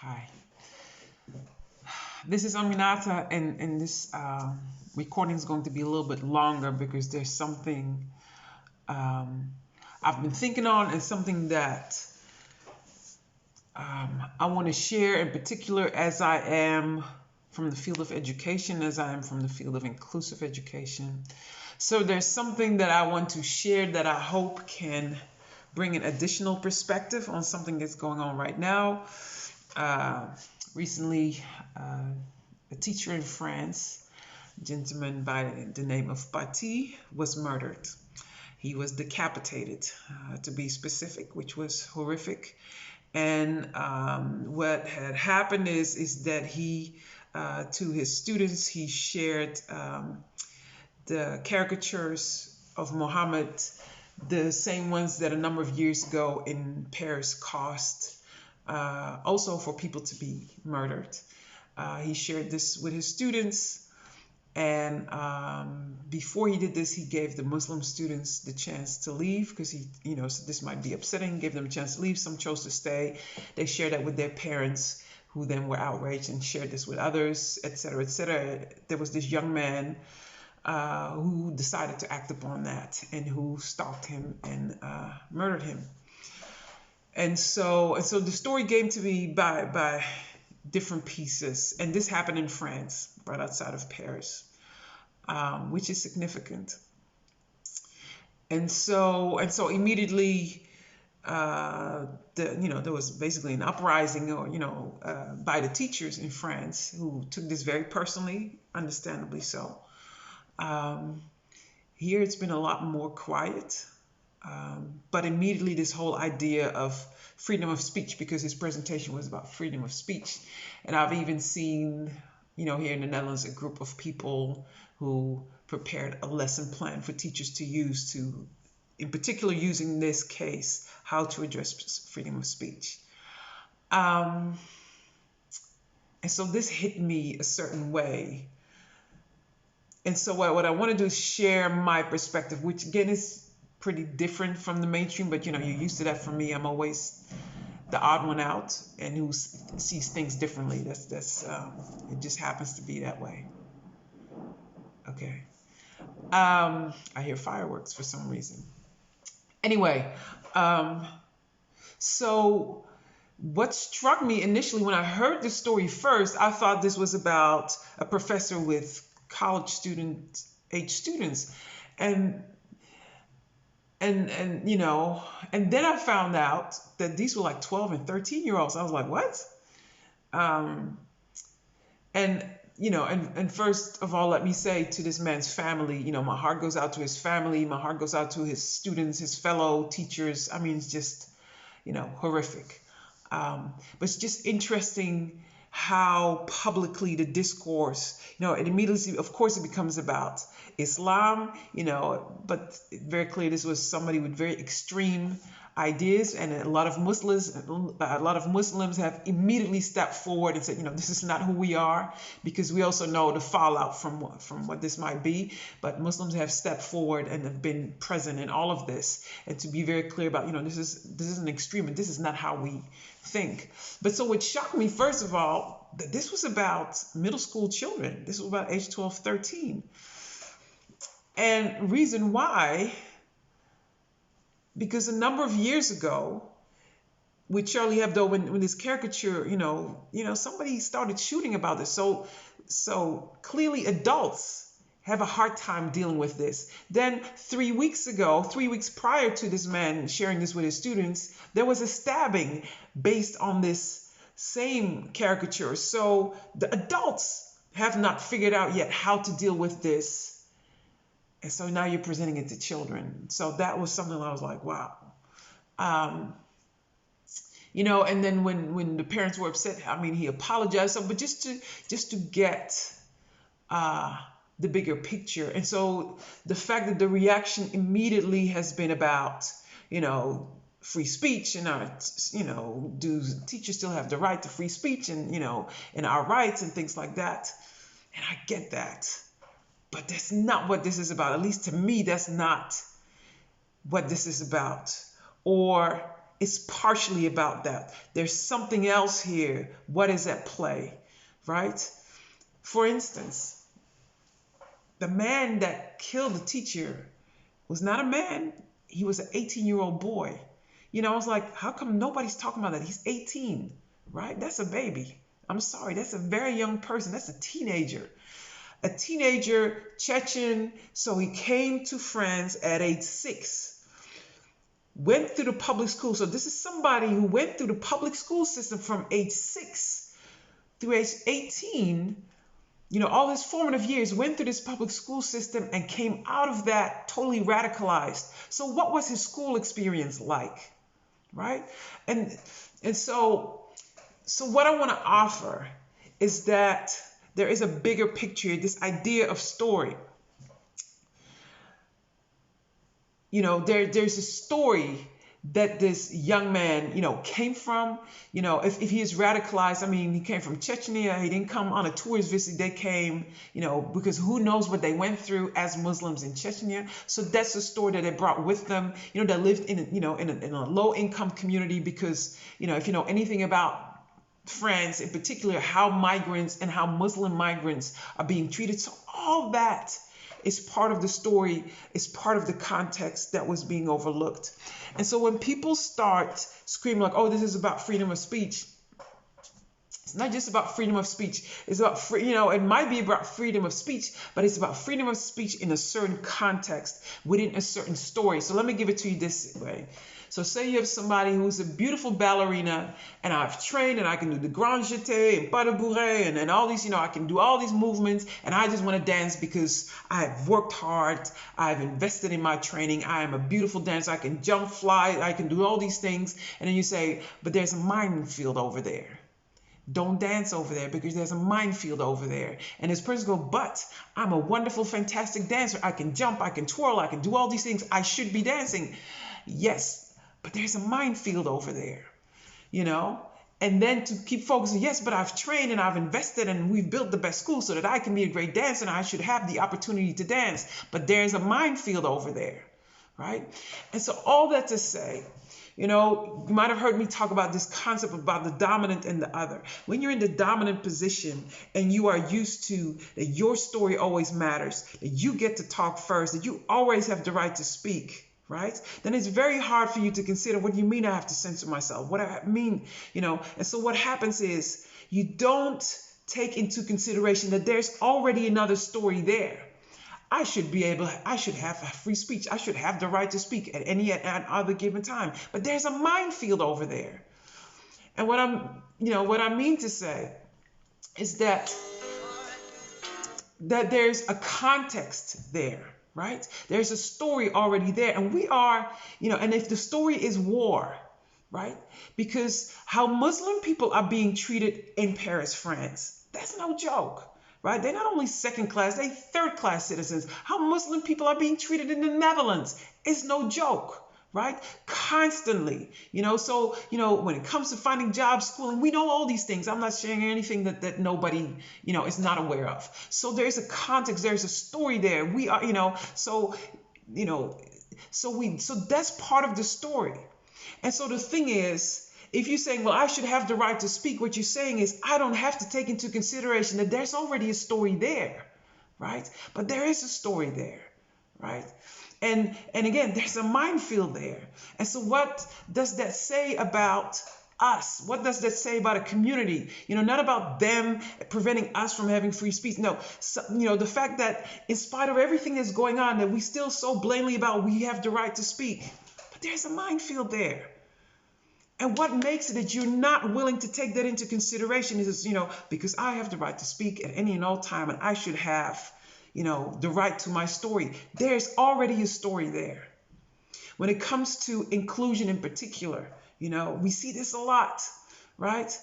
Hi, this is Aminata, and this recording is going to be a little bit longer because there's something um, I've been thinking on and something that I want to share in particular as I am from the field of education, as I am from the field of inclusive education. So there's something that I want to share that I hope can bring an additional perspective on something that's going on right now. Uh, Recently, a teacher in France, a gentleman by the name of Paty, was murdered. He was decapitated, to be specific, which was horrific. And what had happened is that to his students, he shared the caricatures of Muhammad, the same ones that a number of years ago in Paris caused also for people to be murdered. He shared this with his students, and before he did this, he gave the Muslim students the chance to leave because so this might be upsetting. Gave them a chance to leave. Some chose to stay. They shared that with their parents, who then were outraged and shared this with others, etc., etc. There was this young man who decided to act upon that and who stalked him and murdered him. And so the story came to me by different pieces, and this happened in France, right outside of Paris, which is significant. And so immediately, there was basically an uprising, or by the teachers in France who took this very personally, understandably so. Um, Here it's been a lot more quiet. But immediately this whole idea of freedom of speech, because his presentation was about freedom of speech. And I've even seen, here in the Netherlands, a group of people who prepared a lesson plan for teachers to use to, in particular, using this case, how to address freedom of speech. And so this hit me a certain way. And so what I want to do is share my perspective, which again is pretty different from the mainstream, but you're used to that. For me, I'm always the odd one out and who sees things differently. That's it just happens to be that way. Okay. I hear fireworks for some reason. Anyway, so what struck me initially when I heard the story first, I thought this was about a professor with college age students, and and then I found out that these were like 12 and 13-year-olds. I was like, what? Um, and and first of all, let me say to this man's family, my heart goes out to his family. My heart goes out to his students, his fellow teachers. I mean, it's just, horrific. But it's just interesting how publicly the discourse, it immediately, of course, it becomes about Islam, but very clear this was somebody with very extreme ideas, and a lot of Muslims have immediately stepped forward and said, this is not who we are, because we also know the fallout from what this might be. But Muslims have stepped forward and have been present in all of this, and to be very clear about, this is an extreme, and this is not how we think. But so what shocked me, first of all, that this was about middle school children. This was about age 12, 13. And reason why, because a number of years ago, with Charlie Hebdo, when this caricature, somebody started shooting about this. So clearly adults have a hard time dealing with this. Then 3 weeks prior to this man sharing this with his students, there was a stabbing based on this same caricature. So the adults have not figured out yet how to deal with this. And so now you're presenting it to children. So that was something I was like, wow. And then when the parents were upset, I mean, he apologized. So, but just to get the bigger picture. And so the fact that the reaction immediately has been about, free speech, and do teachers still have the right to free speech, and and our rights and things like that. And I get that. But that's not what this is about. At least to me, that's not what this is about. Or it's partially about that. There's something else here. What is at play, right? For instance, the man that killed the teacher was not a man. He was an 18-year-old boy. I was like, how come nobody's talking about that? He's 18, right? That's a baby. I'm sorry. That's a very young person. That's a teenager. A teenager, Chechen. So he came to France at age 6. Went through the public school. So this is somebody who went through the public school system from age 6 through age 18. All his formative years, went through this public school system and came out of that totally radicalized. So what was his school experience like, right? And so what I want to offer is that there is a bigger picture, this idea of story. There's a story that this young man, came from. If he is radicalized, he came from Chechnya. He didn't come on a tourist visit. They came, because who knows what they went through as Muslims in Chechnya. So that's the story that they brought with them. They lived in a low income community because, if you know anything about France in particular, how migrants and how Muslim migrants are being treated. So all that is part of the story, is part of the context that was being overlooked. And so when people start screaming like, oh, this is about freedom of speech, it's not just about freedom of speech. It's about it might be about freedom of speech, but it's about freedom of speech in a certain context within a certain story. So let me give it to you this way. So say you have somebody who's a beautiful ballerina, and I've trained and I can do the grand jeté and pas de bourrée and all these, I can do all these movements, and I just want to dance because I've worked hard, I've invested in my training, I am a beautiful dancer, I can jump, fly, I can do all these things. And then you say, but there's a minefield over there. Don't dance over there because there's a minefield over there. And this person goes, but I'm a wonderful, fantastic dancer. I can jump, I can twirl, I can do all these things. I should be dancing. Yes, but there's a minefield over there, And then to keep focusing, yes, but I've trained and I've invested and we've built the best school so that I can be a great dancer and I should have the opportunity to dance. But there's a minefield over there, right? And so all that to say, you might have heard me talk about this concept about the dominant and the other. When you're in the dominant position and you are used to that your story always matters, that you get to talk first, that you always have the right to speak, right? Then it's very hard for you to consider, what do you mean I have to censor myself? What I mean, And so what happens is you don't take into consideration that there's already another story there. I should have free speech. I should have the right to speak at any other given time. But there's a minefield over there. And what I mean to say is that there's a context there, right? There's a story already there. And we are, and if the story is war, right? Because how Muslim people are being treated in Paris, France, that's no joke. Right? They're not only second class, they're third class citizens. How Muslim people are being treated in the Netherlands is no joke, right? Constantly, so, when it comes to finding jobs, schooling, we know all these things. I'm not sharing anything that nobody, is not aware of. So there's a context, there's a story there. We are, so that's part of the story. And so the thing is, if you're saying, well, I should have the right to speak, what you're saying is I don't have to take into consideration that there's already a story there, right? But there is a story there, right? And again, there's a minefield there. And so what does that say about us? What does that say about a community? Not about them preventing us from having free speech. No, so, the fact that in spite of everything that's going on, that we still so blatantly about we have the right to speak, but there's a minefield there. And what makes it that you're not willing to take that into consideration is, because I have the right to speak at any and all time, and I should have, the right to my story. There's already a story there. When it comes to inclusion in particular, we see this a lot, right?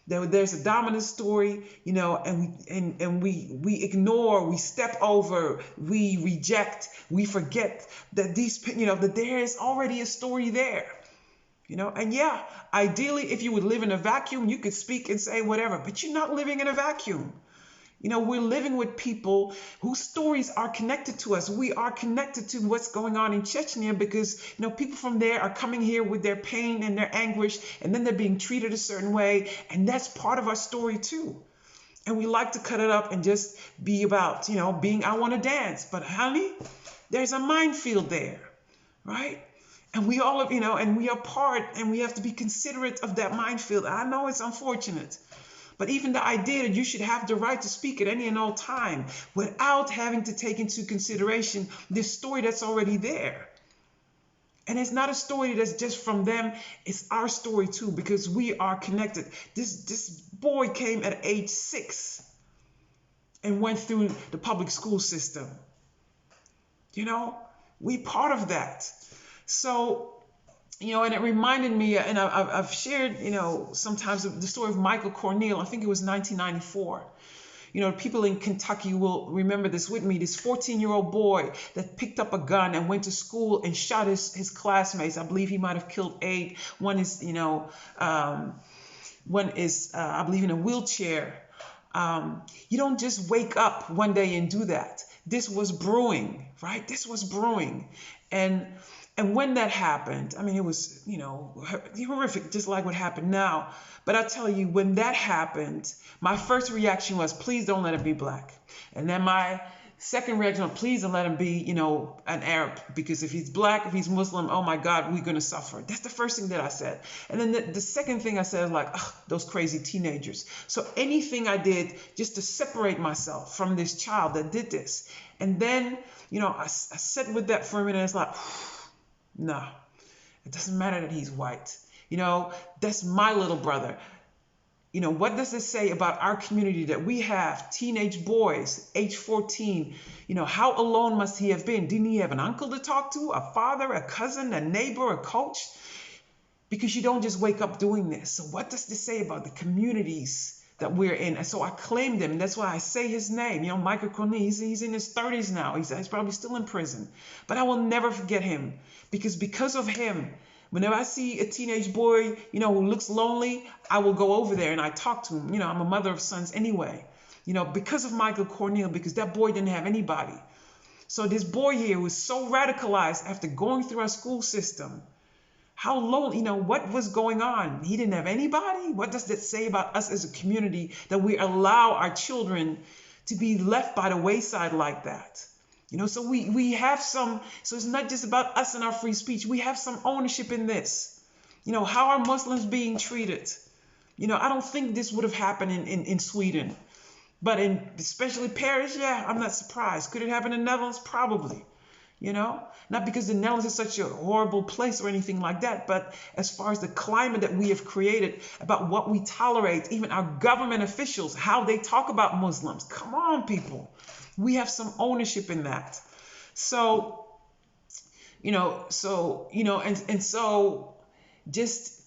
There's a dominant story, and we ignore, we step over, we reject, we forget that that there is already a story there. And yeah, ideally, if you would live in a vacuum, you could speak and say whatever, but you're not living in a vacuum. We're living with people whose stories are connected to us. We are connected to what's going on in Chechnya because, people from there are coming here with their pain and their anguish, and then they're being treated a certain way. And that's part of our story too. And we like to cut it up and just be about, being, I want to dance. But honey, there's a minefield there, right? And we all, and we are part, and we have to be considerate of that minefield. I know it's unfortunate. But even the idea that you should have the right to speak at any and all time without having to take into consideration this story that's already there. And it's not a story that's just from them. It's our story too, because we are connected. This boy came at age 6 and went through the public school system. We part of that. So, and it reminded me, and I've shared, sometimes the story of Michael Cornell. I think it was 1994. People in Kentucky will remember this with me. This 14-year-old boy that picked up a gun and went to school and shot his classmates. I believe he might have killed 8. One is, I believe, in a wheelchair. You don't just wake up one day and do that. This was brewing, right? This was brewing. And when that happened, it was, horrific, just like what happened now. But I tell you, when that happened, my first reaction was, please don't let him be black. And then my second reaction was, please don't let him be, an Arab. Because if he's black, if he's Muslim, oh my God, we're going to suffer. That's the first thing that I said. And then the second thing I said was like, those crazy teenagers. So anything I did just to separate myself from this child that did this. And then, I sat with that for a minute and it's like, no, it doesn't matter that he's white. That's my little brother. What does this say about our community that we have teenage boys, age 14? How alone must he have been? Didn't he have an uncle to talk to, a father, a cousin, a neighbor, a coach? Because you don't just wake up doing this. So what does this say about the communities that we're in? And so I claimed him, and that's why I say his name. Michael Cornell, he's in his 30s now. He's probably still in prison. But I will never forget him because of him, whenever I see a teenage boy, who looks lonely, I will go over there and I talk to him. I'm a mother of sons anyway, because of Michael Cornell, because that boy didn't have anybody. So this boy here was so radicalized after going through our school system. How lonely, what was going on? He didn't have anybody. What does that say about us as a community that we allow our children to be left by the wayside like that? So we have some, so it's not just about us and our free speech. We have some ownership in this. How are Muslims being treated? I don't think this would have happened in Sweden, but especially Paris, yeah, I'm not surprised. Could it happen in the Netherlands? Probably. Not because the Netherlands is such a horrible place or anything like that, but as far as the climate that we have created about what we tolerate, even our government officials, how they talk about Muslims. Come on, people. We have some ownership in that. So, and so just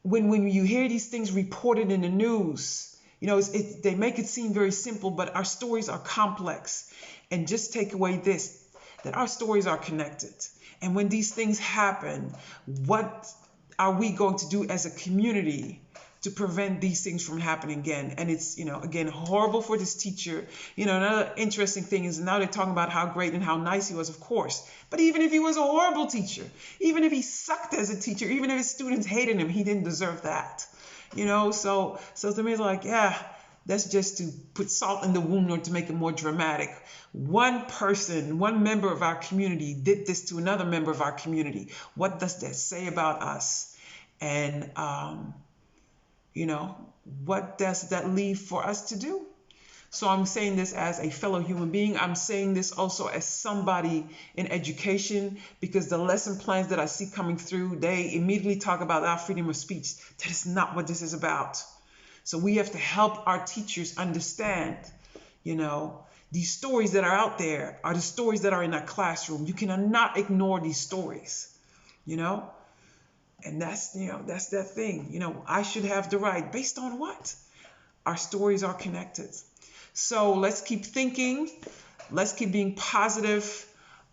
when you hear these things reported in the news, they make it seem very simple, but our stories are complex. And just take away this, that our stories are connected. And when these things happen, what are we going to do as a community to prevent these things from happening again? And it's, again, horrible for this teacher. Another interesting thing is now they're talking about how great and how nice he was, of course. But even if he was a horrible teacher, even if he sucked as a teacher, even if his students hated him, he didn't deserve that. So to me, it's like, yeah, that's just to put salt in the wound or to make it more dramatic. One person, one member of our community did this to another member of our community. What does that say about us? And, what does that leave for us to do? So I'm saying this as a fellow human being. I'm saying this also as somebody in education, because the lesson plans that I see coming through, they immediately talk about our freedom of speech. That is not what this is about. So we have to help our teachers understand, these stories that are out there are the stories that are in our classroom. You cannot ignore these stories, And that's that thing. I should have the right. Based on what? Our stories are connected. So let's keep thinking. Let's keep being positive.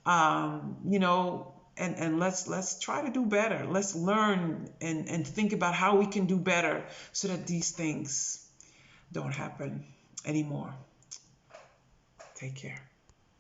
And let's try to do better. Let's learn and think about how we can do better so that these things don't happen anymore. Take care.